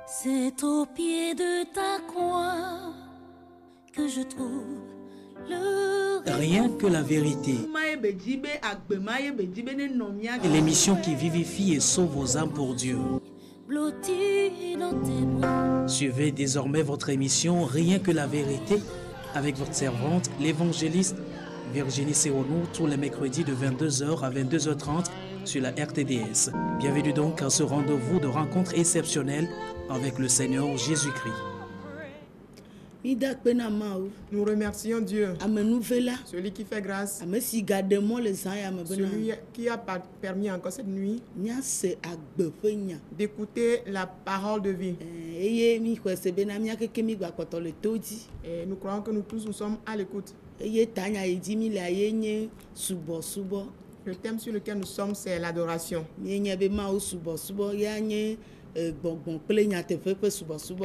C'est au pied de ta croix que je trouve le Rien que la vérité. L'émission qui vivifie et sauve vos âmes pour Dieu. blotti dans tes bras. Suivez désormais votre émission Rien que la vérité avec votre servante, l'évangéliste Virginie Seonou, tous les mercredis de 22h à 22h30 sur la RTDS. Bienvenue donc à ce rendez-vous de rencontre exceptionnelle avec le Seigneur Jésus-Christ. Nous remercions Dieu, celui qui fait grâce, celui qui a permis encore cette nuit d'écouter la parole de vie. Et nous croyons que nous tous nous sommes à l'écoute. Le thème sur lequel nous sommes, c'est l'adoration. Et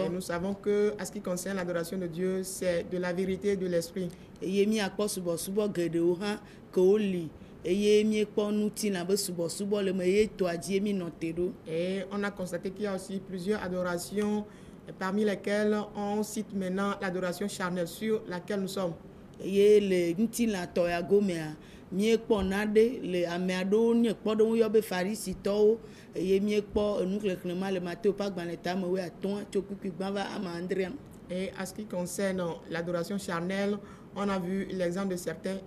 nous savons que, à ce qui concerne l'adoration de Dieu, c'est de la vérité et de l'esprit. Et on a constaté qu'il y a aussi plusieurs adorations, parmi lesquelles on cite maintenant l'adoration charnelle sur laquelle nous sommes. Et à ce qui concerne l'adoration charnelle, on a vu l'exemple de certaines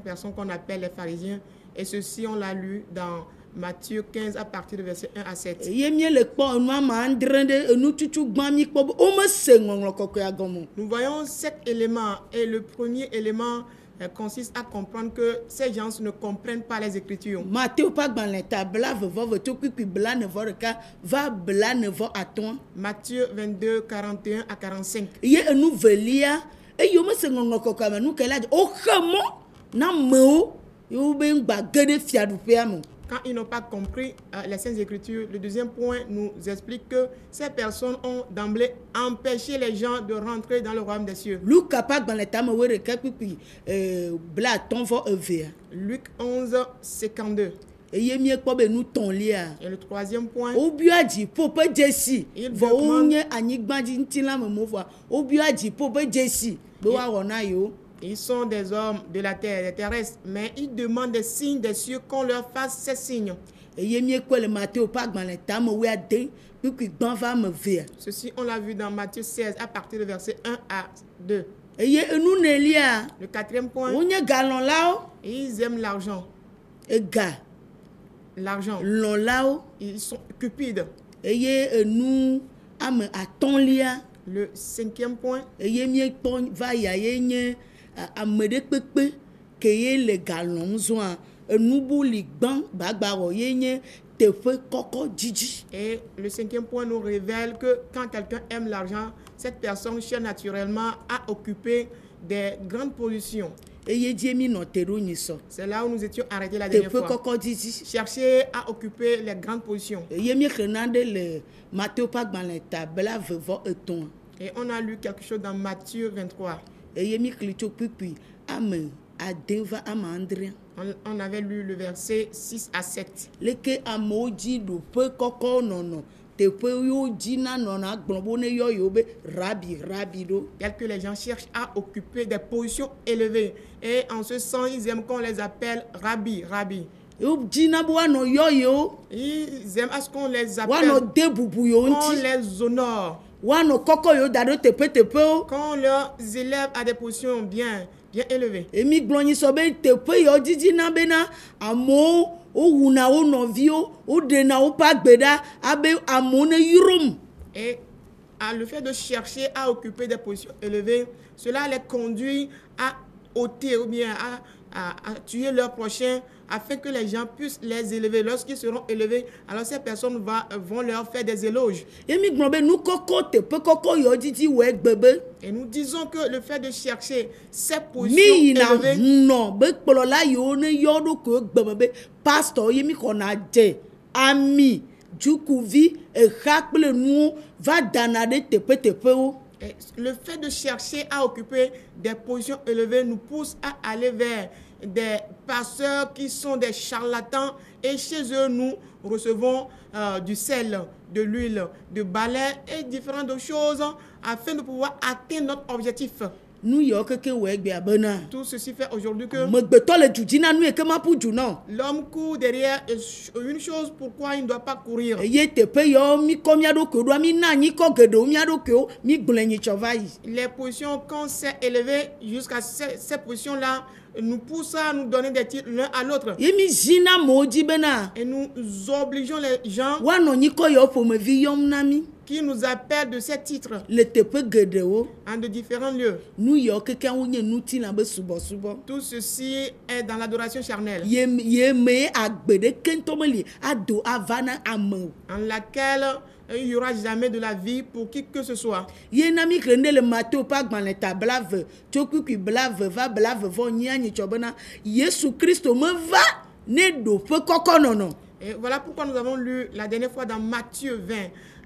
personnes qu'on appelle les pharisiens, et ceci on l'a lu dans Matthieu 15 à partir de verset 1 à 7. Nous voyons 7 éléments, et le premier élément consiste à comprendre que ces gens ne comprennent pas les Écritures. Matthieu 22, 41 à 45. Quand ils n'ont pas compris les Saintes Écritures, le deuxième point nous explique que ces personnes ont d'emblée empêché les gens de rentrer dans le royaume des cieux. Luc 11, 52. Et le troisième point, ils sont des hommes de la terre, des terrestres, mais ils demandent des signes des cieux qu'on leur fasse ces signes. Ceci, on l'a vu dans Matthieu 16 à partir de verset 1 à 2. Le quatrième point, ils aiment l'argent. L'argent. Ils sont cupides. Le cinquième point, et le cinquième point nous révèle que quand quelqu'un aime l'argent, cette personne cherche naturellement à occuper des grandes positions. C'est là où nous étions arrêtés la dernière fois. Chercher à occuper les grandes positions. Et on a lu quelque chose dans Matthieu 23. On avait lu le verset 6 à 7. Tel que les gens cherchent à occuper des positions élevées. Et en ce sens, ils aiment qu'on les appelle rabbi, rabbi. Ils aiment à ce qu'on les appelle, qu'on les honore, qu'on leur élève à des positions bien élevées. Et le fait de chercher à occuper des positions élevées, cela les conduit à ôter ou bien à tuer leurs prochains, afin que les gens puissent les élever. Lorsqu'ils seront élevés, alors ces personnes vont leur faire des éloges. Et nous disons que le fait de chercher ces positions élevées, et le fait de chercher à occuper des positions élevées nous pousse à aller vers des pasteurs qui sont des charlatans. Et chez eux, nous recevons du sel, de l'huile, de balai et différentes choses afin de pouvoir atteindre notre objectif. Nu yɔ keke wɔ egbea bena. Tout ceci fait aujourd'hui que Megbetɔ le du dzi na nu yeke ma ƒu du na. l'homme court derrière une chose pourquoi il ne doit pas courir. Eye teƒe yɔ mi kɔ mía ɖokuiwo ɖoa mi na anyi kɔ geɖewo mía ɖokuiwo mi gblẽ nyi tsɔ va yi. Les positions qu'on s'est élevées jusqu'à ces positions-là nous poussent à nous donner des titres l'un à l'autre. Ye mi zina amewo dzi bena Et nous obligeons les gens woanɔ anyi kɔ yɔ ƒomevi yɔm na mi qui nous appellent de ces titres le teƒe geɖewo. en de différents lieux. Nu yɔ keke wonye nutina be subɔsubɔ. Tout ceci est dans l'adoration charnelle, Ye me agbe ɖeke ŋutɔ meli ado ava na ame o. en laquelle il n'y aura jamais de la vie pour qui que ce soit. Ye na mi xlẽ ɖe le Mateo ƒe agbalẽ ta blave tso kpikpi blave va blave vɔ nyi anyi tsɔ bena Yesu Kristo meva ne ɖoƒe kɔkɔ nɔnɔ. Et voilà pourquoi nous avons lu la dernière fois dans Matthieu 20,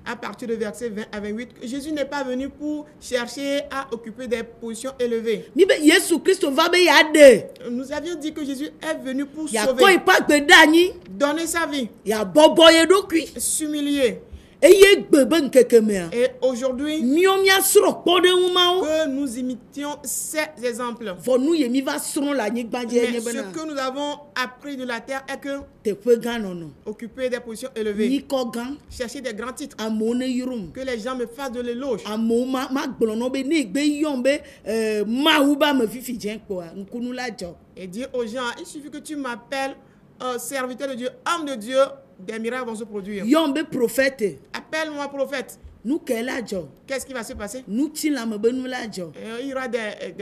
à partir de versets 20 à 28, que Jésus n'est pas venu pour chercher à occuper des positions élevées. Mi be Yesu Kristo va be yeaɖe. Nous avions dit que Jésus est venu pour Yakɔ sauver, yi ƒe agbe ɖe anyi. donner sa vie, Yabɔbɔ ye ɖokui. s'humilier. Eye gbe be ŋkeke mea. Et aujourd'hui, Míɔ míasrɔ̃ kpɔɖeŋu mawo. que nous imitions ces exemples. Vɔ nu ye mi va srɔ̃ le anyigba dzi Mais enye ce bena que nous avons appris de la terre est que teƒe gã nɔnɔ. occuper des positions élevées, Nyikɔ gã. chercher des grands titres, Amewo ne yrom. que les gens me fassent de l'éloge. Amewo ma gblɔ nɔ be ne egbe yɔm be Mawu be ame fifi dze kpɔa ŋkunu la dzɔ. Et dire aux gens, il suffit que tu m'appelles serviteur de Dieu, homme de Dieu, des miracles vont se produire. Yɔm be prophète. Appelle-moi prophète. Nu ke la dzɔ. Qu'est-ce qui va se passer? Nu tsilame be nu la dzɔ. Il y aura des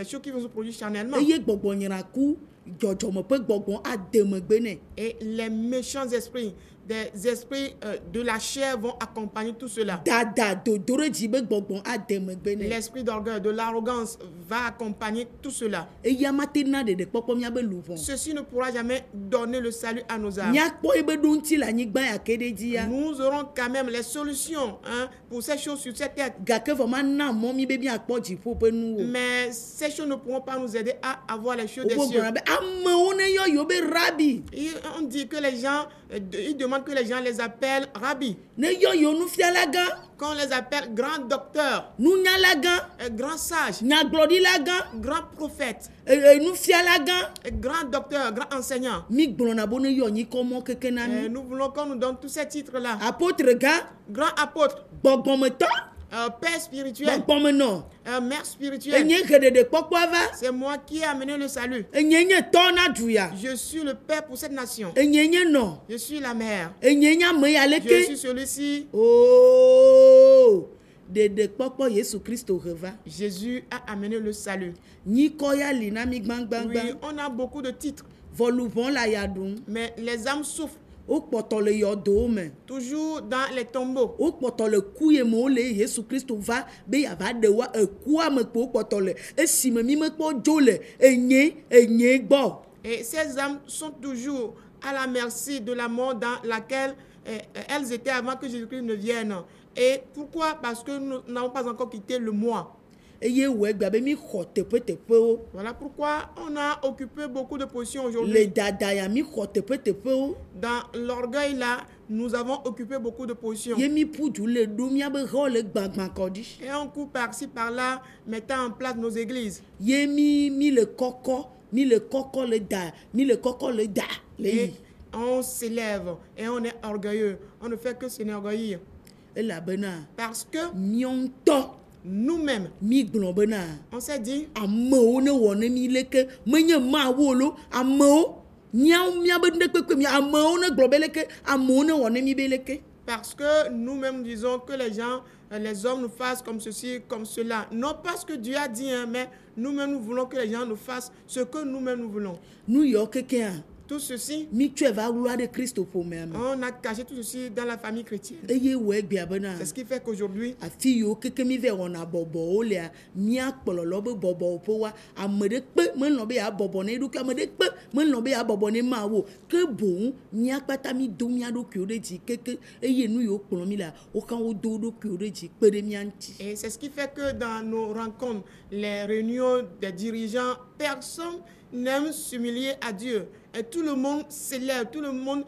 choses qui vont se produire charnellement. Eye gbɔgbɔ nyraku dzɔdzɔme ƒe gbɔgbɔ ade megbe nɛ. Et les méchants esprits, des esprits de la chair vont accompagner tout cela. Dada dodoredzi be gbɔgbɔ ade megbe nɛ. L'esprit d'orgueil, de l'arrogance va accompagner tout cela. Eya mate na ɖeɖekpɔkpɔ míabe luʋɔ. Ceci ne pourra jamais donner le salut à nos âmes. Míakpɔ ebe ɖo ŋuti le anyigba yake ɖe dzi ya. Nous aurons quand même les solutions pour ces choses sur cette terre. Gake vɔ ma na mɔ mi be míakpɔ dziƒo ƒe nuwo. Mais ces choses ne pourront pas nous aider à avoir les choses des Wogblɔ cieux. gblɔna be amewo ne yɔ yewo be rabi. Et on dit que les gens, ils demandent que les gens les appellent rabbi. Ne yɔ yewo nufiala gã. Qu'on les appelle grand docteur, Nunyala gã. grand sage, Nyagblɔɖila gã. grand prophète, Nufiala gã. grand docteur, grand enseignant. Mi gblɔna be ne yɔ nyikɔ mɔ keke na mi. Nous voulons qu'on nous donne tous ces titres-là. Apôtre gã. Grand apôtre, Gbɔgbɔmetɔ. père spirituel, Gbɔgbɔmenɔ. mère spirituelle. Enye geɖeɖekpɔkpɔ va. C'est moi qui ai amené le salut. Enye nye tɔ na du ya. Je suis le père pour cette nation. Enye nye nɔ. Je suis la mère. Enye nye ame ya Je leke. suis celui-ci. Oh. Ɖeɖekpɔkpɔ Yesu Kristo heva. Jésus a amené le salut. Nyikɔ ya li na mi Oui, gbagbagba. on a beaucoup de titres, Vɔluvɔ la ya ɖum. mais les âmes souffrent Wokpɔtɔ le yɔdowo me. toujours dans les tombeaux. Wokpɔtɔ le ku ye me wole Yesu Kristo va be yava ɖe wa ekua me kpo wokpɔtɔ le esime mi mekpɔ dzo le enye gbɔ. Et ces âmes sont toujours à la merci de la mort dans laquelle elles étaient avant que Jésus-Christ ne vienne. Et pourquoi? Parce que nous n'avons pas encore quitté le moi. Eye wɔ egbe be mi xɔ teƒeteƒewo. Voilà pourquoi on a occupé beaucoup de positions Le aujourd'hui. dada ya mi xɔ teƒeteƒewo. Dans l'orgueil là, nous avons occupé beaucoup de positions. Ye mi ƒu du le ɖo miabe xɔ le gbagbã kɔɖi. Et on court par-ci par-là, mettant en place nos églises. Ye mi le kɔkɔ le da le yi. Et on s'élève et on est orgueilleux. On ne fait que s'enorgueillir. Elabena Parce que míɔ ŋutɔ nous-mêmes, mi gblɔ bena on s'est dit, amewo ne wɔ ne mi leke menye Mawu lo amewo míawo míabe ŋdekpekpe mi amewo ne gblɔ be leke amewo ne wɔ ne mi be leke. parce que nous-mêmes disons que les gens, les hommes nous fassent comme ceci, comme cela. Non pas ce que Dieu a dit, hein, mais nous-mêmes nous voulons que les gens nous fassent ce que nous-mêmes nous voulons. Nu yɔ kekea Tout ceci, mi tsɔe va wlua ɖe Kristo ƒomea me. on a caché tout ceci dans la famille chrétienne. Eye wɔ egbea bena C'est ce qui fait qu'aujourd'hui, afi yiwo keke mi va wɔna bɔbɔwo lea míakplɔlɔ be bɔbɔwo ƒe wa ame ɖe kpe melɔ be yeabɔbɔ ne eɖokui ame ɖe kpe melɔ be yeabɔbɔ ne Mawu ke boŋ míakpata mi do mía ɖokuiwo ɖe dzi keke eye nu yiwo kplɔ mi lea wo katã wodo wo ɖokuiwo ɖe dzi kpe ɖe mía ŋuti. et c'est ce qui fait que dans nos rencontres, les réunions des dirigeants, personne n'aime s'humilier à Dieu. Et tout le monde s'élève, tout le monde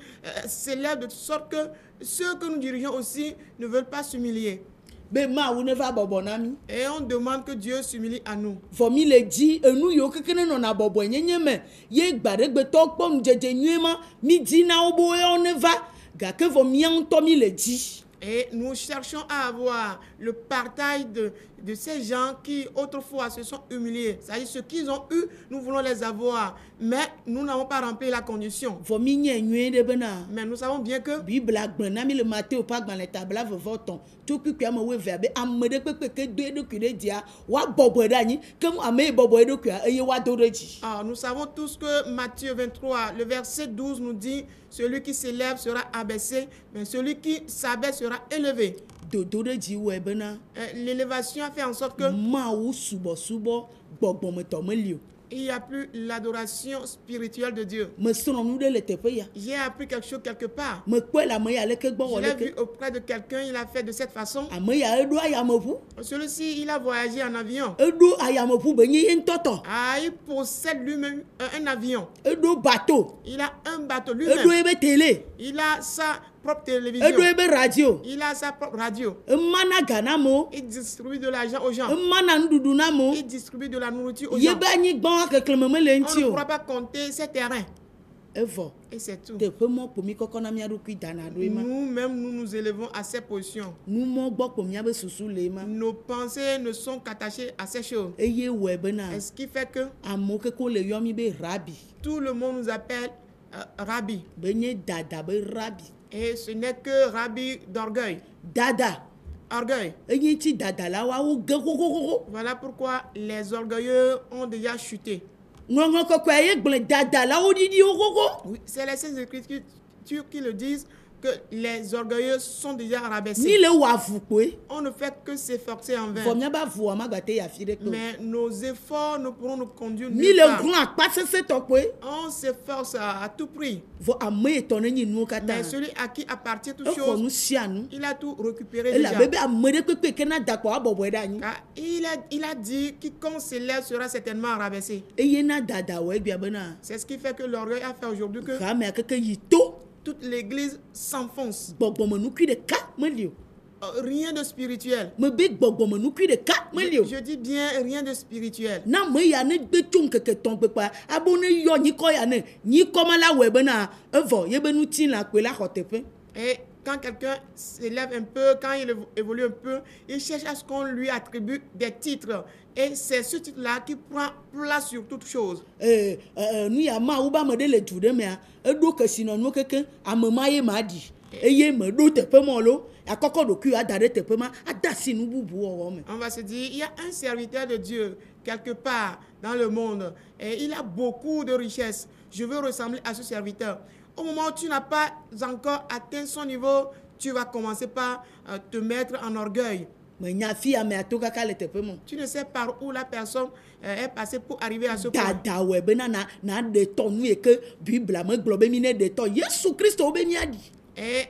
s'élève de sorte que ceux que nous dirigeons aussi ne veulent pas s'humilier. Be ma wu ne va bobo na mi. Et on demande que Dieu s'humilie à nous. For mi le di enu yo kekene no na bobo nyenye me ye gbare gbe to gbo njeje nyema mi di na obo e on ne va ga ke vo mi an to mi le di. Et nous cherchons à avoir le partage de ces gens qui autrefois se sont humiliés. C'est-à-dire ce qu'ils ont eu, nous voulons les avoir. Mais nous n'avons pas rempli la condition. For mi nye nwe de bena. Mais nous savons bien que Bible agban na mi le Matthieu pas dans les tables vo ton. Tu ku kwa mo we verbe amede pepe ke do ku de dia wa bobo da ni ke mu ame bobo do ku eye wa do reji. nous savons tous que Matthieu 23, le verset 12 nous dit celui qui s'élève sera abaissé, mais celui qui s'abaisse sera élevé. Do reji we bena. L'élévation a fait en sorte que Ma wu subo gbogbo me to me lio. il n'y a plus l'adoration spirituelle de Dieu. Me sono nu de le tepe ya. J'ai appris quelque chose quelque part. Me kwe la me ya le ke gbo Je wo l'ai le vu ke. auprès de quelqu'un, il a fait de cette façon. Ame ya edu ayamovu. Celui-ci, il a voyagé en avion. Edu ayamovu be nyi ntoto. Il possède lui-même un avion. Edu bateau. Il a un bateau Edu lui-même. ebe télé. Il a sa propre Edu télévision. ebe radio. Il a sa propre radio. Mana gana mo. Il distribue de l'argent aux gens. Mana ndudu na mo. Il distribue de la nourriture aux gens. Yebe anyi gbon akekle me le On nti ne o. pourra pas compter ses terrains. Evo. Et c'est tout. Te pe mo po mi koko na mi adu ku dana do ma. Nous-mêmes, nous nous élevons à ces positions. Nu mo gbo po mi abe susu le ma. Nos pensées ne sont qu'attachées à ces choses. Eye we bena. Et ce qui fait que Amo ke ko le yomi be rabi. tout le monde nous appelle Rabbi. Be nye dada be rabi. Et ce n'est que Rabbi d'orgueil. Dada. Orgueil. Eye ti dada la wa wo ge kokokoko. Voilà pourquoi les orgueilleux ont déjà chuté. Ngongo koko ye gble dada la wo didi okoko. Oui, c'est les Saintes Écritures qui le disent que les orgueilleux sont déjà Ni rabaissés. le wa fu pe. On ne fait que s'efforcer en Fo vain. mi ba fu ma gate ya fi de ko. Mais nos efforts ne pourront nous conduire Ni nulle le part. grand pas se to pe. On s'efforce à tout prix. Vo ame to ne ni nu kata. Mais celui à qui appartient toute E ko nu chose, sia nu. il a tout récupéré E la déjà. bebe ame de pepe ke na da ko abobo da ni. Car il a dit quiconque s'élève sera certainement rabaissé. Eye na dada we bia bena. C'est ce qui fait que l'orgueil a fait aujourd'hui que Ka me akeke yi to. toute l'église s'enfonce. Gbogbo me nu ku de ka me lio. Rien de spirituel. Me be gbogbo me nu ku de ka me lio. Je dis bien rien de spirituel. Na me ya ne gbe tun keke ton pe pa. Abo ne yo ni ko ya ne. Ni ko ma la we bena. Evo ye be nu tin la pe la hotepe. Et quand quelqu'un s'élève un peu, quand il évolue un peu, il cherche à ce qu'on lui attribue des titres. Et c'est ce titre-là qui prend place sur toute chose. Nu ya ma u ba me de le du de me a. Edo ke sino nu keke amema ye ma di. Eye me do tepe mo lo. Akoko do ku ada de tepe ma ada si nu bubu o me. On va se dire, il y a un serviteur de Dieu quelque part dans le monde et il a beaucoup de richesses. Je veux ressembler à ce serviteur. Au moment où tu n'as pas encore atteint son niveau, tu vas commencer par te mettre en orgueil. Me nya fi ame atoka ka le tepe mo. Tu ne sais par où la personne est passée pour arriver à ce point. Dada we bena na de ton nu e ke Bible me globe mi ne de ton. Yesu Christ o be mi adi. Et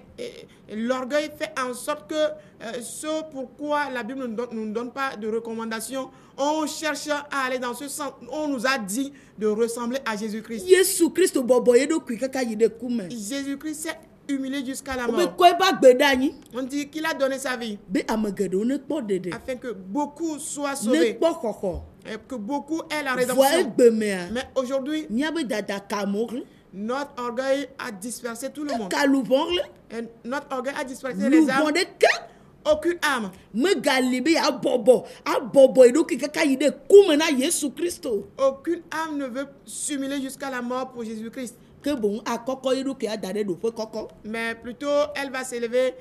l'orgueil fait en sorte que ce pourquoi la Bible ne nous donne pas de recommandations, on cherche à aller dans ce sens. On nous a dit de ressembler à Jésus-Christ. Yesu Christ bobo ye do ku kaka yi de kume. Jésus-Christ s'est humilié jusqu'à la O be mort. ko e ba gbe da ni. On dit qu'il a donné sa vie Be amegede o ne kpo dede. afin que beaucoup soient Ne sauvés kpo koko. et que beaucoup aient la Vo rédemption. egbe me a. Mais aujourd'hui, Nya be dada ka mo. notre orgueil a dispersé tout le monde. Ka lu bon le. Et notre orgueil a dispersé Lu les bon âmes. de ke. Aucune âme. Me galibe ya bobo. A bobo e do ki kaka yi de kume na Yesu Christo. Aucune âme ne veut s'humilier jusqu'à la mort pour Jésus-Christ. Que bon akoko yi do ki adade do pe koko. Mais plutôt, elle va s'élever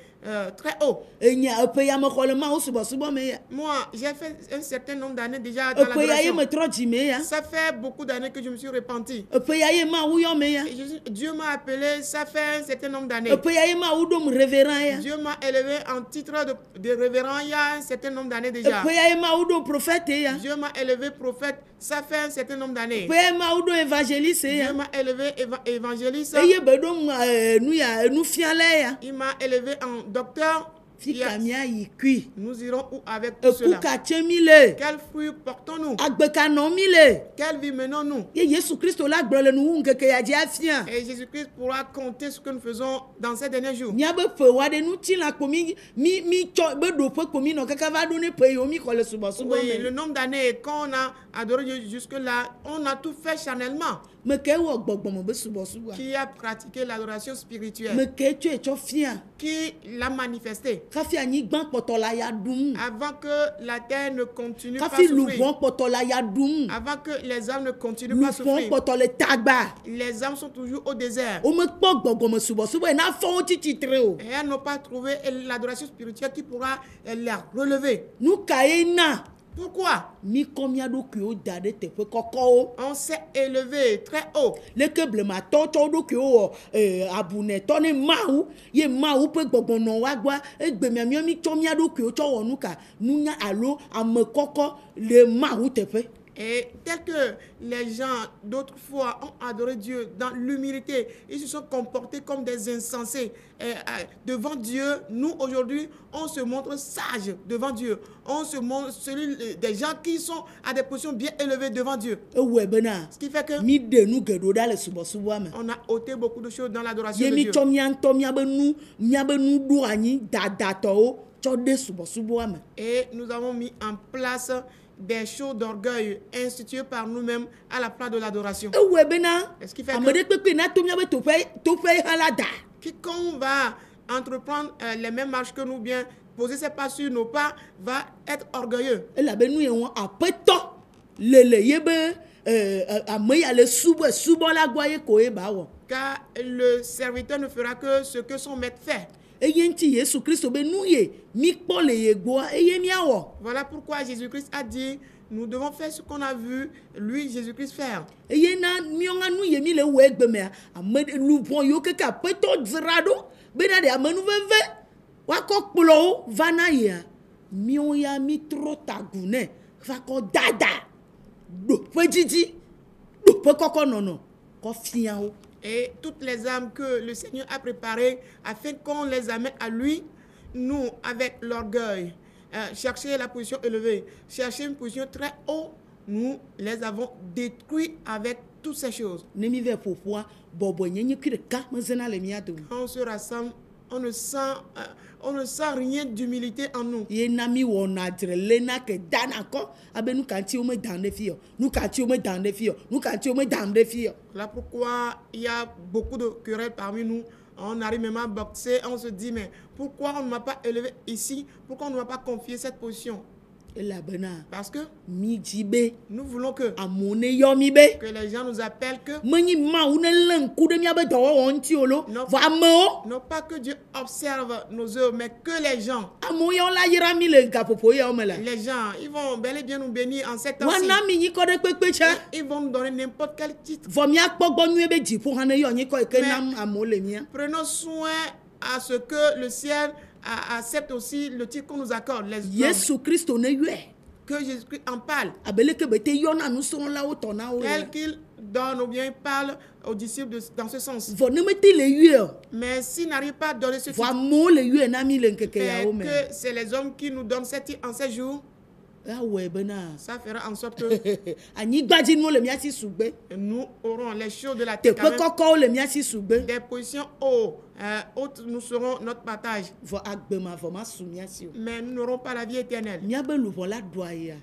très haut. Enya epe ya me kole ma o subo me ya. Moi, j'ai fait un certain nombre d'années déjà dans Epe ya ye l'adoration. me tro di me ya. Ça fait beaucoup d'années que je me suis repenti. Epe ya ye ma ou yo me ya. Et Dieu m'a appelé, ça fait un certain nombre d'années. Epe ya ye ma ou do me révérend ya. Dieu m'a élevé en titre de révérend il y a un certain nombre d'années déjà. Epe ya ye ma ou do prophète ya. Dieu m'a élevé prophète, ça fait un certain nombre d'années. Epe ya ma ou do évangéliste Dieu ya. m'a élevé évangéliste. Eye be do nu ya nu fiale ya. Il m'a élevé en docteur. fika mia yi kui Nous irons où avec tout cela? ekuka chemi le Quel fruit portons-nous? agbeka no mi le Quelle vie menons-nous? ye Yesu Kristo la gblɔ le nu nkeke ya dzi afia Et Jésus-Christ pourra compter ce que nous faisons dans ces derniers jours. mia be fe wa de nu ti la kpo mi tsɔ be ɖoƒe kpo mi nɔ kaka va ɖo ne pe yiwo mi xɔ le subɔsubɔ Oui, le me nombre d'années qu'on a adoré Dieu jusque-là, on a tout fait charnellement. me ke wɔ gbɔgbɔme be subɔsubɔa Qui a pratiqué l'adoration me spirituelle? ke tsɔe tsɔ fia Qui l'a manifesté? kafi anyigba kpɔtɔ la ya ɖum Avant que la terre ne continue pas à kafi souffrir. luvɔ kpɔtɔ la ya ɖum Avant que les âmes ne continuent pas à luvɔ souffrir. kpɔtɔ le tagba Les âmes sont toujours au désert. wo me kpɔ gbɔgbɔme subɔsubɔ yi na fɔ wo tsi tsitre o Et elles n'ont pas trouvé l'adoration spirituelle qui pourra les relever. nu ka ye na Pourquoi? mi kɔ mia ɖokuiwo da ɖe teƒe kɔkɔwo On s'est élevé très haut. leke blematɔwo tsɔ wo ɖokuiwo wɔ abunɛtɔ ne mawu ye mawu ƒe gbɔgbɔ nɔ wa gbɔa egbe miamiɔ mi tsɔ mia ɖokuiwo tsɔ wɔ nu ka nunya alo ame kɔkɔ le mawu teƒe Et tel que les gens d'autrefois ont adoré Dieu dans l'humilité, ils se sont comportés comme des insensés devant Dieu. Nous, aujourd'hui, on se montre sage devant Dieu. On se montre celui des gens qui sont à des positions bien élevées devant Dieu. ewɔe bena Ce qui fait que mi ɖe nu geɖewo ɖa le subɔsubɔa me on a ôté beaucoup de choses dans l'adoration ye de mi Dieu. tsɔ mia ŋutɔ miabe nu ɖo anyi dadatɔwo tsɔ ɖe subɔsubɔa me Et nous avons mis en place des shows d'orgueil institués par nous-mêmes à la place de l'adoration. ewɔe bena Est-ce qui fait ame que- ɖe kpekpe na to miabe toƒe hã la da Quiconque va entreprendre les mêmes marches que nous, bien poser ses pas sur nos pas, va être orgueilleux. elabe nu ye wɔn aƒetɔ le ye be ame ya le subɔla gbɔ ye ko ye ba wɔ Car le serviteur ne fera que ce que son maître fait. eye ŋuti Yesu Kristo be nu ye mi kpɔ le ye gbɔa eye miawɔ Voilà pourquoi Jésus-Christ a dit, nous devons faire ce qu'on a vu lui, Jésus-Christ, faire. eye na miɔŋa nu ye mi le wɔ egbe mea ame luvɔ yiwo keke aƒetɔ dzra ɖo bena ɖe ame nu veve woakɔ kplɔwo va na yea miwo ya mi trɔ tagu nɛ va kɔ dada ɖoƒe dzidzi ɖoƒe kɔkɔ nɔnɔ kɔ fia wo Et toutes les âmes que le Seigneur a préparées afin qu'on les amène à lui, nous, avec l'orgueil, chercher la position élevée, chercher une position très haute, nous les avons détruits avec toutes ces choses. ne mi vɛ ƒoƒoa bɔbɔ nyenye kui ɖeka mezena le mia dome Quand on se rassemble, on ne sent rien d'humilité en nous. ye na mi wɔna dzre lena ke dana kɔ abe nu ka ŋuti wo me dan ɖe fi yɔ nu ka ŋuti wo me dan ɖe fi yɔ nu ka ŋuti wo me dan ɖe fi yɔ Voilà pourquoi il y a beaucoup de querelles parmi nous. On arrive même à boxer, on se dit, mais pourquoi on ne m'a pas élevé ici? Pourquoi on ne m'a pas confié cette position? elabena Parce que mi dzi be nous voulons que amewo ne yɔ mi be les gens nous appellent que, menyi mawu ne lé ŋku ɖe miabe dɔwɔwɔ ŋuti o lo Non. vɔ amewo non pas que Dieu observe nos œuvres, mais que les gens, ya la yra mi le gaƒoƒo yawo me la les gens, ils vont bel et bien nous bénir en cette temps-ci. woana mi nyikɔ ɖe kpekpe tsɛ Ils vont nous donner n'importe quel titre. vɔ miakpɔ gbɔ nyuie be dziƒo hã ne yɔ nyikɔ yi ke Mais- nam amewo le mia Prenons soin à ce que le ciel accepte aussi le titre qu'on nous accorde, les hommes. Yesu Kristo ne yɔe Que Jésus-Christ en parle, abeleke be te yɔna nusrɔ̃lawo tɔna wo tel le qu'il donne ou bien il parle aux disciples dans ce sens. vɔ ne mete le yɔe o Mais s'il n'arrive pas à donner ce vɔ titre, amewo le yɔe na mi le ŋkeke et yawo me que c'est les hommes qui nous donnent ce titre en ces jours, awɔe bena ça fera en sorte que anyigbadzinuwo le mia si sugbe nous aurons les choses de la terre, teƒe quand même, kɔkɔwo le mia si sugbe des positions hautes, nous serons notre partage. vɔ agbema vɔ ma su mia si o Mais nous n'aurons pas la vie éternelle. miabe luʋɔ la ɖua ya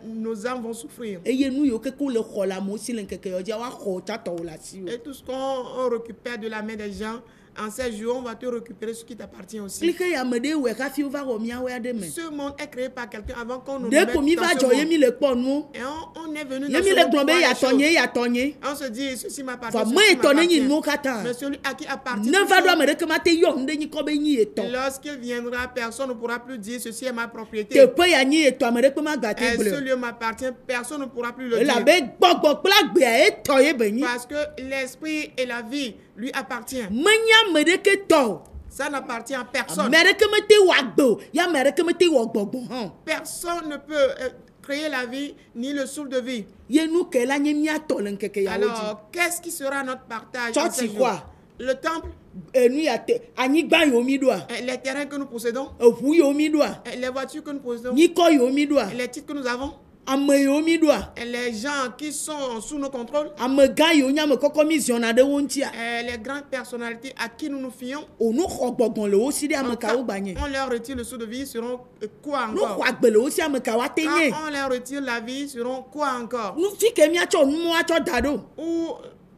Nos âmes vont souffrir. eye nu yiwo keke le xɔ le amewo si le ŋkeke yawo dzia woaxɔ tsatɔwo le asi o Et tout ce qu'on récupère de la main des gens, en ces jours, on va te récupérer ce qui t'appartient aussi. klike ya ame ɖe wɔe hafi wova wɔ miawo aɖe me Ce monde est créé par quelqu'un avant qu'on nous ɖe mette ko mi dans va ce dzɔ ye monde. mi le kpɔ nuwo Et on est venu ye dans mi ce le monde gblɔ pour be voir les yatɔnye choses. yatɔnye On se dit, ceci m'appartient, vɔ ceci me etɔ ne nyi m'appartient. nuwo katã Mais celui à qui appartient, ne tout va ɖo ça, ame ɖeke ma te yɔ nu ɖe nyi kɔ be nyi etɔ lorsqu'il viendra, personne ne pourra plus dire ceci est ma propriété. teƒe ya nyi etɔ ame ɖeke ma gba te Et ce gblɔ lieu m'appartient, personne ne pourra plus le dire. elabe gbɔgbɔ kple agbea etɔ ye be nyi Parce que l'esprit et la vie lui appartiennent. menye ame ɖeke tɔ o Ça n'appartient à personne. ame ɖeke mete wɔ agbe o ya ame ɖeke mete wɔ gbɔgbɔ hã o Personne ne peut créer la vie ni le souffle de vie. ye nu ke la nye miatɔ le ŋkeke yawo dzi Alors, qu'est-ce qui sera notre partage en ces tsɔtsi jours? koa Le temple, enu ya te anyigba yo mi doa les terrains que nous possédons, eʋu yo mi doa les voitures que nous possédons, nyikɔ yo mi doa les titres que nous avons, ame yo mi doa les gens qui sont sous nos contrôles, amegã yo nye ame kɔkɔ mi ziɔna ɖe wo ŋutia les grandes personnalités à qui nous nous fions. onu xɔ gbɔgbɔ le wo si ɖe ame Quand kawo gbanye on leur retire le sou de vie, seront quoi nu encore? xɔ agbe le wo si ame kawo ate nye Quand on leur retire la vie, seront quoi encore? nu fi ke miatsɔ numoa tsɔ da ɖo Où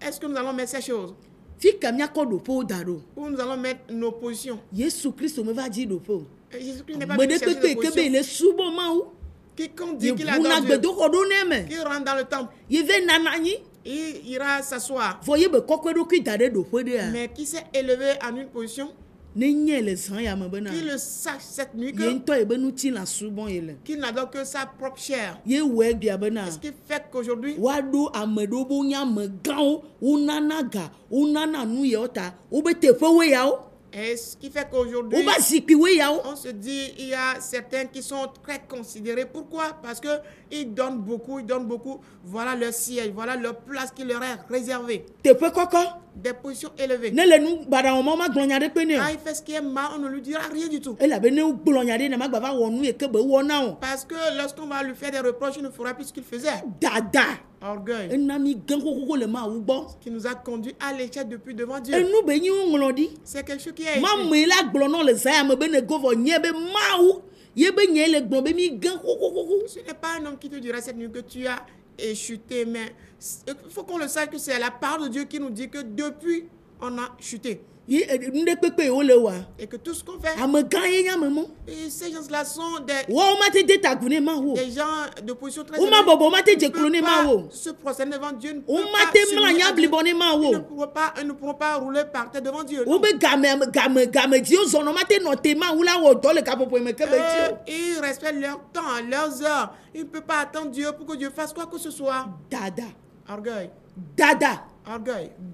est-ce que nous allons mettre ces choses? fi ke miakɔ ɖoƒewo da ɖo Où nous allons mettre nos positions? yesu kristo meva dzi ɖoƒe o Jésus-Christ n'est pas me venu ɖe chercher kpekpe de ke be position. le subɔ mawu Quiconque dit qu'il adore yebuna Dieu, gbedoxɔ ɖo nɛ me qui rentre dans le temple, yeve nana anyi il ira s'asseoir. vɔ ye be kɔkɔe ɖokui da ɖe ɖoƒe ɖea Mais qui s'est élevé en une position, ne nye le zã ya me bena qui le sache cette nuit ye que ŋutɔ ye be ŋutilã subɔ ye le qu'il n'adore que sa propre chair. ye wɔe bia bena Ce qui fait qu'aujourd'hui, woaɖo ame ɖewo bo nye amegãwo wonana ga wonana nu yawo ta wobe teƒewoe yawo et ce qui fait qu'aujourd'hui, woba zikpuiwoe yawo on se dit, il y a certains qui sont très considérés. Pourquoi? Parce que ils donnent beaucoup. Voilà leur siège, voilà leur place qui leur est réservée. teƒe kɔkɔ Des positions élevées. ne le nu baɖawɔ ma magblɔ nya ɖe kpe nɛ Quand o il fait ce qui est mal, on ne lui dira rien du tout. elabe ne wogblɔ nya ɖe ne magba va wɔ nu yi ke be wɔ na o Parce que lorsqu'on va lui faire des reproches, il ne fera plus ce qu'il faisait. dada Orgueil ena mi gã kokoko le mawu gbɔ qui nous a conduits à l'échec depuis devant Dieu. enu be nyi woŋlɔ ɖi C'est quelque chose qui est écrit. mamue la gblɔ nɔ le zã ya me be ne govɔ nye be mawu ye be nye le gblɔ be mi gã kokokoko Ce n'est pas un homme qui te dira cette nuit que tu as chuté, mais il faut qu'on le sache que c'est la parole de Dieu qui nous dit que depuis, on a chuté. yi nu ɖe kpekpe ye wole wa Et que tout ce qu'on fait, amegã ye nye ame mɔ et ces gens-là sont des wɔwo mate de tagu ne mawu o gens de position très woma bɔbɔ wo mate dze klo ne ne mawu o peuvent pas se prosterner devant Dieu. Ne wo peuvent pas mate s'unir mlɔ à nya Dieu. blibɔ ne mawu Ils o ne pourront pas rouler par terre devant Dieu. wo Non. be game dzi wo zɔnɔ mate nɔ te mawu la wɔ dɔ le kaƒoƒo me ke be dzi o Ils respectent leur temps, leurs heures. Ils ne peuvent pas attendre Dieu pour que Dieu fasse quoi que ce soit. dada Orgueil.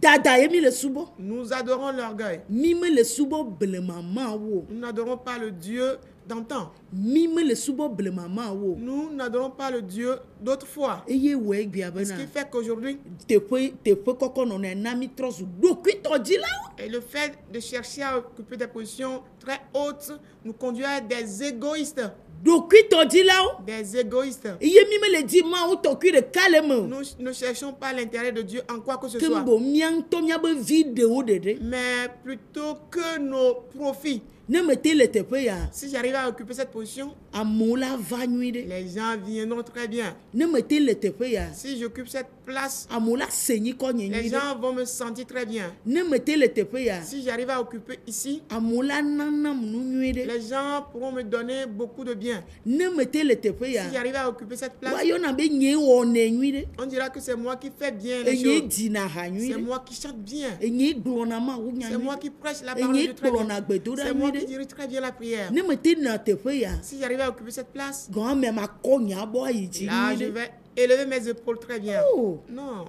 dada ye mi le subɔ Nous adorons l'orgueil. mi me le subɔ blema mawu o Nous n'adorons pas le Dieu d'antan. mi me le subɔ blema mawu o Nous n'adorons pas le Dieu d'autrefois. eye wɔe gbia Ce bena qui fait qu'aujourd'hui, teƒe kɔkɔ nɔnɔ na mi trɔ zu ɖokuitɔ dzilawo et le fait de chercher à occuper des positions très hautes nous conduit à des égoïstes. ɖokuitɔ dzilawo Des égoïstes. eye mi me le di mawu tɔkui ɖeka le me o Nous ne cherchons pas l'intérêt de Dieu en quoi que ce ke soit, bo mia ŋutɔ miabe vi ɖewo ɖeɖe mais plutôt que nos profits. ne me te le teƒe ya Si j'arrive à occuper cette position, amewo la va nyui ɖe les gens viendront très bien. ne me te le teƒe ya Si j'occupe cette place, amewo la se nyi kɔ nye les nyui ɖe gens vont me sentir très bien. ne me te le teƒe ya Si j'arrive à occuper ici, amewo la nanam nu nyui ɖe les gens pourront me donner beaucoup de bien. ne me te le teƒe ya Si j'arrive à occuper cette place, woayɔna be nye wɔnɛ nyui ɖe on dira que c'est moi qui fais bien les enye choses. dzina ha nyui C'est ɖe moi qui chante bien. enye gblɔna mawu nya C'est nyui moi ɖe qui prêche la parole de enye Dieu très bien. kplɔna gbedoɖa C'est moi nyui qui ɖe dirige très bien la prière. ne me te na teƒe ya Si j'arrive à occuper cette place, gɔn ame makɔ nye abɔ ayi dzi là, nyui je ɖe vais élever mes épaules très bien. oh Non,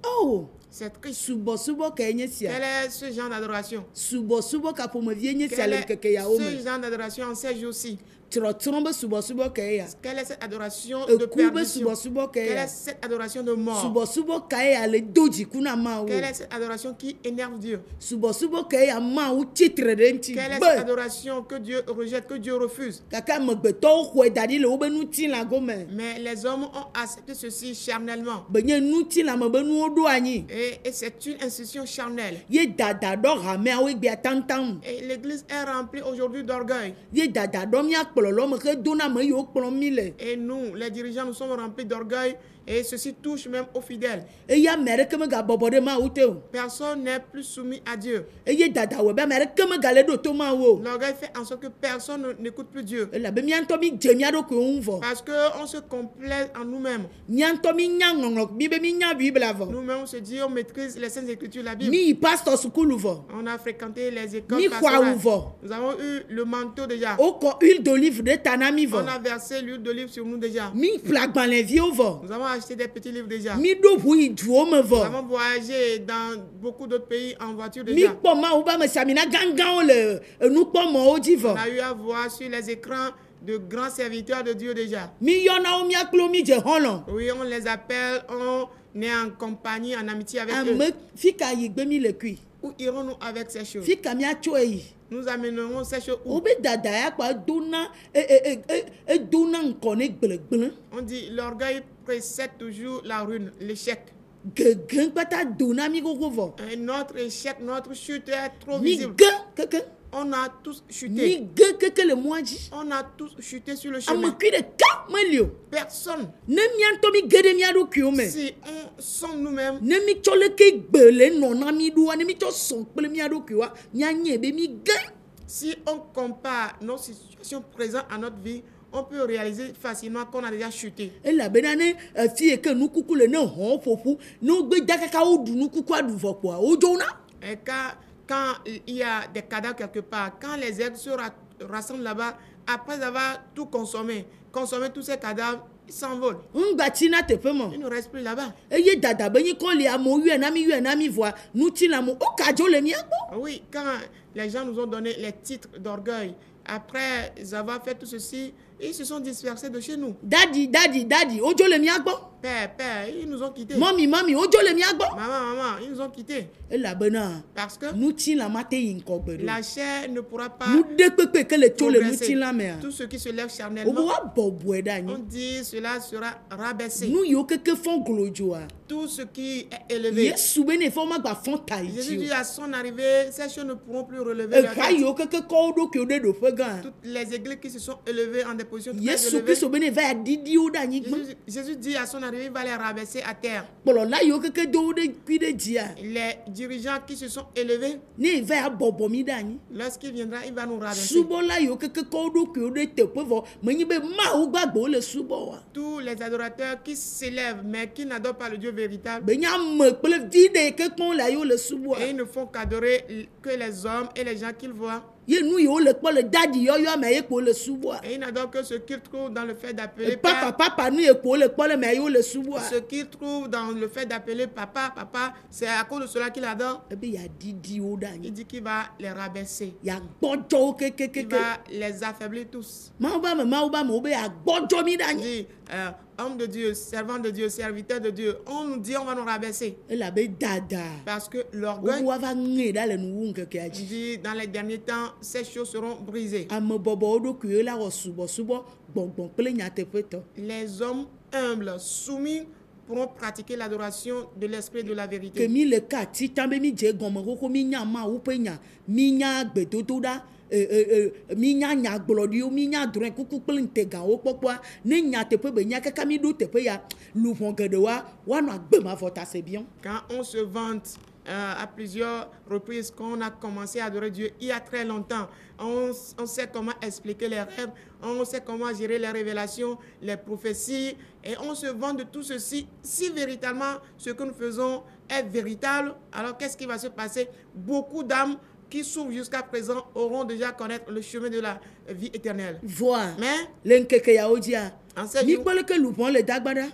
oh c'est triste. subɔsubɔ ka nye sia Quel est ce genre d'adoration? subɔsubɔ ka ƒomevie nye sia Quel le est ŋkeke yawo me ce genre d'adoration en ces jours-ci? trɔtrɔ be subɔsubɔ ka ye ya Quelle est cette adoration de eku be perdition? subɔsubɔ ka ye Quelle ya est cette adoration de mort? subɔsubɔ ka ye ya le do dziku na mawu Quelle est cette adoration qui énerve Dieu? subɔsubɔ ka ye ya mawu tsitre ɖe ŋuti Quelle est cette be adoration que Dieu rejette, que Dieu refuse? gake amegbetɔwo xɔe da ɖi le wobe ŋutilã gome Mais les hommes ont accepté ceci charnellement. be nye ŋutilã me be nuwo ɖo anyi Et c'est une institution charnelle. ye dada ɖɔ hameawo gbia tantan Et l'église est remplie aujourd'hui d'orgueil. ye dada ɖɔ mía kplɔlɔ me xe dona ame yiwo kplɔm mi le Et nous, les dirigeants, nous sommes remplis d'orgueil. Et ceci touche même aux fidèles. eye ame aɖeke megabɔbɔ ɖe mawu te o Personne n'est plus soumis à Dieu. eye dada wɔ be ame aɖeke megale ɖo to mawu o L'orgueil fait en sorte que personne n'écoute plus Dieu. elabe mía ŋutɔ mi dze mía ɖokuiwo ŋu vɔ Parce qu'on se complaît en nous-mêmes. mía ŋutɔ mi nya ŋɔŋlɔ mi be mi nya bibla vɔ Nous-mêmes, on se dit, on maîtrise les Saintes Écritures, la Bible. mi yi pastor sukulu vɔ On a fréquenté les écoles mi xɔ awu pastorales. vɔ Nous avons eu le manteau déjà. wokɔ huile d'olive ɖe ta na mi On vɔ a versé l'huile d'olive sur nous déjà. mi ƒle agbalẽviwo vɔ Nous avons acheté des petits livres déjà. mi ɖo ʋu yi duwo me Nous vɔ avons voyagé dans beaucoup d'autres pays en voiture mi déjà. kpɔ mawu be amesamina gãgãwo le enukpɔmɔwo dzi On vɔ a eu à voir sur les écrans de grands serviteurs de Dieu déjà. mi yɔna wo miaklo mi dze xɔlɔ Oui, on les appelle, on est en compagnie, en amitié avec eux. ame fi ka yi gbe mi le kui Où irons-nous avec ces choses? Fi kamia choyi. Nous amènerons ces choses où? Obe dada ya kwa dona dona nkone gbelegbele. On dit l'orgueil précède toujours la ruine, l'échec. Gegen pata dona mi gogovo. Et notre échec, notre chute est trop Mi visible. keke. On a tous Mi chuté. keke le moaji. On a tous chuté sur le chemin. Amakui de ka melio. Personne. Ne mianto mi gede mi ado kiome. Si on sommes nous-mêmes, Ne mi chole ke gbele nona mi duwa ne mi cho son kple mi ado kiwa. Nyanye be mi gen. si on compare nos situations présentes à notre vie, on peut réaliser facilement qu'on a déjà chuté. Elabena fie ke nukuku le ne hon fofu no gbe dakaka o du nukuku adu fokwa o jona. Et quand il y a des cadavres quelque part, quand les aigles se rassemblent là-bas, après avoir tout consommé tous ces cadavres, ils s'envolent. Ngbatina tepemo. Ils ne restent plus là-bas. Eye dada benyi ko le amo yu na mi voa nuti la mo o kajo le mi agbo. Oui, quand les gens nous ont donné les titres d'orgueil, après avoir fait tout ceci, ils se sont dispersés de chez nous. Daddy, ojo le mi agbo. Père, ils nous ont quittés. Mommy, ojo le mi agbo. Maman, ils nous ont quittés. Elabena Parce que nuti la mate yin ko gbedo. la chair ne pourra pas Nu de pepe ke le chole progresser. nuti la me. Tout ce qui se lève O charnellement, wa bobo on edanyi. dit cela sera rabaissé. Nu yo keke fon glojoa. Tout ce qui est élevé. Yesu bene fo ma gba fon Jésus dit taiji. à son arrivée, ces choses ne pourront plus relever E leur ka tête. yo keke ko do ke o de do fe gan. Toutes les églises qui se sont élevées en des positions très Yesu élevées, Kristo bene va didi o danyi gbo. Jésus dit à son arrivée, il va les rabaisser à terre. Polo la yo keke do de kwi de dia. Les dirigeants qui se sont élevés, Ne va bobo mi danyi. lorsqu'il viendra, il va nous rabaisser. Subo la yo keke ko do ke o de te pe vo. Menyi be ma o gbagbo le subo wa. Tous les adorateurs qui s'élèvent, mais qui n'adorent pas le Dieu véritable, Be nya me kple vide ke kon la yo le subo. et ils ne font qu'adorer que les hommes et les gens qu'ils voient. Ye nu yo le kpo le daddy yo yo me ye ko le subo. Et ils n'adorent que ce qu'ils trouvent dans le fait d'appeler père. Papa nu ye ko le kpo le me yo le subo. Ce qu'ils trouvent dans le fait d'appeler papa, c'est à cause de cela qu'il adore. E be ya didi o Il danyi. dit qu'il va les rabaisser. Ya gbojo Il keke. va les affaiblir tous. Ma ba me o be ya gbojo mi Il danyi. dit, homme de Dieu, servant de Dieu, serviteur de Dieu, on nous dit on va nous rabaisser. E la be dada. Parce que O l'orgueil, wa va nge da le nu wu keke il aji. dit, dans les derniers temps, ces choses seront brisées. Ame bobo o do ku la ro subo gbongbon kple nyateƒe tɔ. Les hommes humbles, soumis, pourront pratiquer l'adoration de l'esprit et de la Ke vérité. mi le ka ti tan be mi dze gɔme koko mi nya ma wo ƒe nya mi nya gbedodo ɖa mi nya nyagblɔɖiwo mi nya drɔ̃e kuku kple ŋtegawo kpɔkpɔa ne nyateƒe be nya kaka mi ɖo teƒe ya luʋɔ geɖewoa woanɔ agbemavɔ ta se biɔ. Quand on se vante à plusieurs reprises qu'on a commencé à adorer Dieu il y a très longtemps, on sait comment expliquer les rêves, on sait comment gérer les révélations, les prophéties, et on se vante de tout ceci. Si véritablement ce que nous faisons est véritable, alors qu'est-ce qui va se passer? Beaucoup d'âmes qui souffrent jusqu'à présent auront déjà connaître le chemin de la vie éternelle. Voa Mais le ŋkeke yawo dzia en ces mi jours, kpɔ leke luʋɔ le dagba ɖa.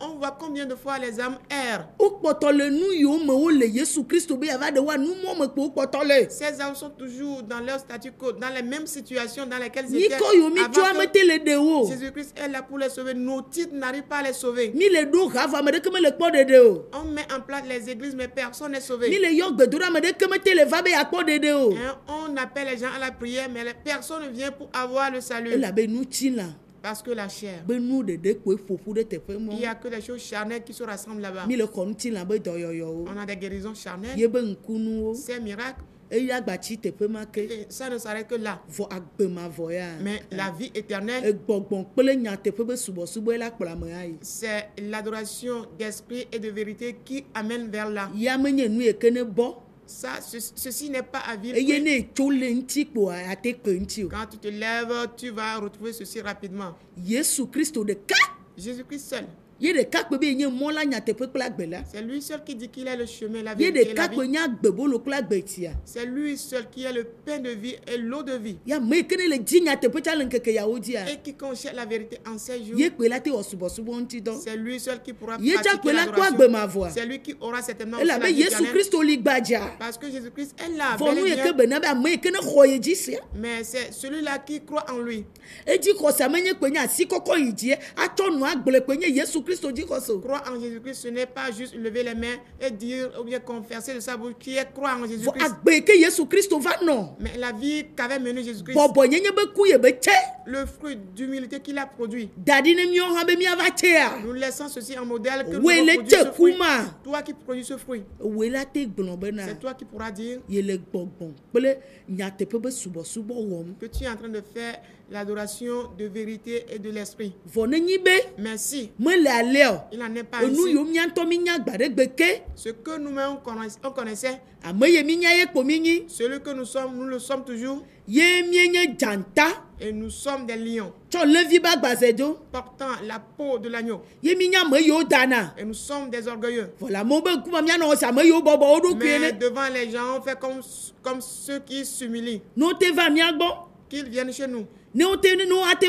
on voit combien de fois les âmes errent. Wo kpɔtɔ le nu yiwo me wo le Yesu Kristo be yava ɖe wa nu mɔ me kpo wo kpɔtɔ le. Ces âmes sont toujours dans leur statu quo, dans les mêmes situations dans lesquelles ils Mi étaient kɔ yiwo mi tso avant ame que te le ɖe wo. Jésus-Christ est là pour les sauver. Nos titres n'arrivent pas à les sauver. Mi le ɖo ha vɔ ame ɖeke me le kpɔ ɖeɖe o. On met en place les églises, mais personne n'est Mi sauvé. le yɔ gbedoɖa ame ɖeke me te le va be yakpɔ ɖeɖe o. Hein, on appelle les gens à la prière, mais personne ne vient pour avoir le salut. Elabe nu tsi la Parce que la chair, be nu ɖeɖe koe ƒoƒu ɖe teƒe il n'y mɔ. a que des choses charnelles qui se rassemblent là-bas. Mi le xɔ nu tsi la be dɔyɔyɔwo. On a des guérisons charnelles, Ye be ŋkunuwo. ces miracles, Eya gbatsi teƒe ma ke. et ça ne s'arrête que là. Vɔ agbemavɔ ya. Mais la vie éternelle, Egbɔgbɔn kple nyateƒe be subɔsubɔ la kplɔ ame ayi. c'est l'adoration d'esprit et de vérité qui amène vers là. Ya menye nu yike ne bɔ. Ça, ceci n'est pas à vivre. Eye ne tso le ŋuti kpoa ate kpe ŋuti o. Quand tu te lèves, tu vas retrouver ceci rapidement. Yesu Kristo ɖeka. Jésus-Christ seul. Ye ɖeka kpe be yenye mɔ la nyateƒe kple agbe la. C'est lui seul qui dit qu'il est le chemin, la Ye vérité et la ɖeka kpe vie. nye agbebolo kple agbetia. C'est lui seul qui est le pain de vie et l'eau de vie. Ya me yike ne le dzi nyateƒe tsa le ŋkeke yawo dzia. Et quiconque cherche la vérité en ces jours, Ye kpe la te wɔ subɔsubɔ ŋuti dɔ. c'est lui seul qui pourra Ye tsa pratiquer kpe la kpɔ l'adoration. agbemavɔa. C'est lui qui aura certainement aussi la Elabe vie Yesu éternelle. Kristo li gbadza. Parce que Jésus-Christ est là, Vɔ bel nu et yike bien. bena be ame yike ne xɔ ye dzi sia. Mais c'est celui-là qui croit en lui. Edzi xɔsa menye kpe nye asi kɔkɔ yi dzie. Atsɔ nu agble kpe nye Yesu Kristo dzi xɔse. Croire en Jésus-Christ, ce n'est pas juste lever les mains et dire ou bien confesser de sa bouche qui est croire en Vɔ Jésus-Christ. agbe ke Yesu Kristo va nɔ. Mais la vie qu'avait menée Jésus-Christ, Bɔbɔ nye be ku ye be tse. le fruit d'humilité qu'il a produit, Da ɖi ne míawo hã be míava tsea. nous laissons ceci en modèle que nous Woe devons le produire ce tse fruit. kuma. Toi qui produis ce fruit, Woe la te gblɔ bena. c'est toi qui pourras dire Ye le gbɔgbɔ kple nyateƒe be subɔsubɔ wɔm. que tu es en train de faire l'adoration de vérité et de l'esprit. Vɔ ne nyi be Mais si mele ale o. il n'en est pas Enu ainsi, yiwo míatɔ mínya gba ɖe gbe ke. ce que nous-mêmes on connaissait, Ame ye mínya ye kpo mí nyi. celui que nous sommes, nous le sommes toujours, Ye míenye dzanta. et nous sommes des lions Tsɔ levi ba gbaze do. portant la peau de l'agneau, Ye mínya ame yiwo dana. et nous sommes des orgueilleux. Voilà, mo be kuma míanɔ si ame yiwo bɔbɔ wo ɖokui Mais ne. devant les gens, on fait comme ceux qui s'humilient, Ne wo te va mía gbɔ. qu'ils viennent chez nous, Ne wo te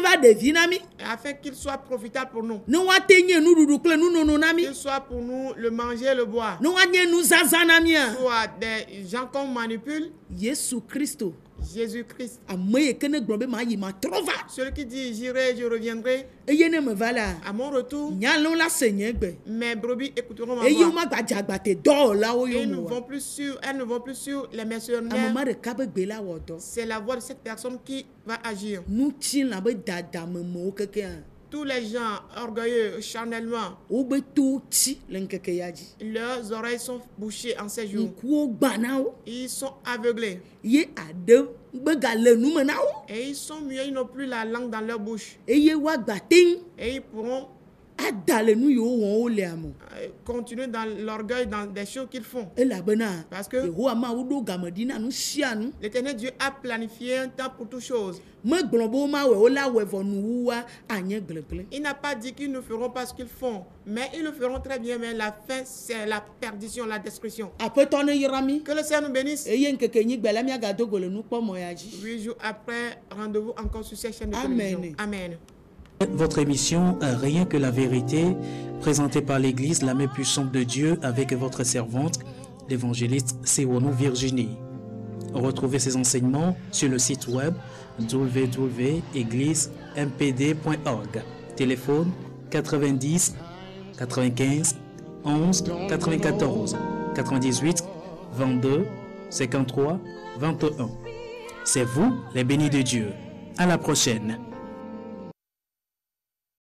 va ɖevi na mí. et afin qu'ils soient profitables pour nous, Ne woate nye nuɖuɖu kple nunono na mí. qu'ils soient pour nous le manger et le boire, Ne woanye nuzaza na mía. soit des gens qu'on manipule. Yesu Kristo. Jésus-Christ, Ame yi ke ne gblɔ be ma yi ma trɔ va. celui qui dit j'irai, je reviendrai Eye ne me va la. à mon retour, Nyalɔ la se nye gbe. mes brebis écouteront ma Eye wo voix. ma gba dzagbate dɔwɔlawo Et yo elles mo ne wa. vont plus sur les Ame mercenaires. ma ɖeka be gbe la wɔ dɔ. C'est la voix de cette personne qui va agir. Nu tsi la be dadamemewo kekea. Tous les gens orgueilleux charnellement, Wo be to tsi le ŋkeke ya dzi. leurs oreilles sont bouchées en ces jours. Ŋkuwo gba na wo. Ils sont aveuglés Ye aɖe be gale nu me na wo. et ils sont muets, ils n'ont plus la langue dans leur bouche. Eye woagba teŋ Et ils pourront ada le nu yiwo wɔm wo lea me. continuer dans l'orgueil, dans des choses qu'ils font. Elabena Parce que Yehowa ma wo ɖo gameɖi na nu sia nu. l'Éternel Dieu a planifié un temps pour toutes choses. Megblɔ be woma wɔe wo la wɔe vɔ nuwua anye glegble. Il n'a pas dit qu'ils ne feront pas ce qu'ils font, mais ils le feront très bien, mais la fin, c'est la perdition, la destruction. Aƒetɔ ne yra mi. Que le Seigneur nous bénisse. Eye ŋkeke nyigbe la míagado go le nukpɔmɔ ya dzi. 8 jours après, rendez-vous encore sur cette chaîne de Amen. télévision. Amen. Votre émission Rien que la vérité, présentée par l'Église la main puissante de Dieu avec votre servante, l'évangéliste Sewono Virginie. Retrouvez ces enseignements sur le site web www.églisempd.org. Téléphone 90 95 11 94 98 22 53 21. C'est vous les bénis de Dieu. À la prochaine.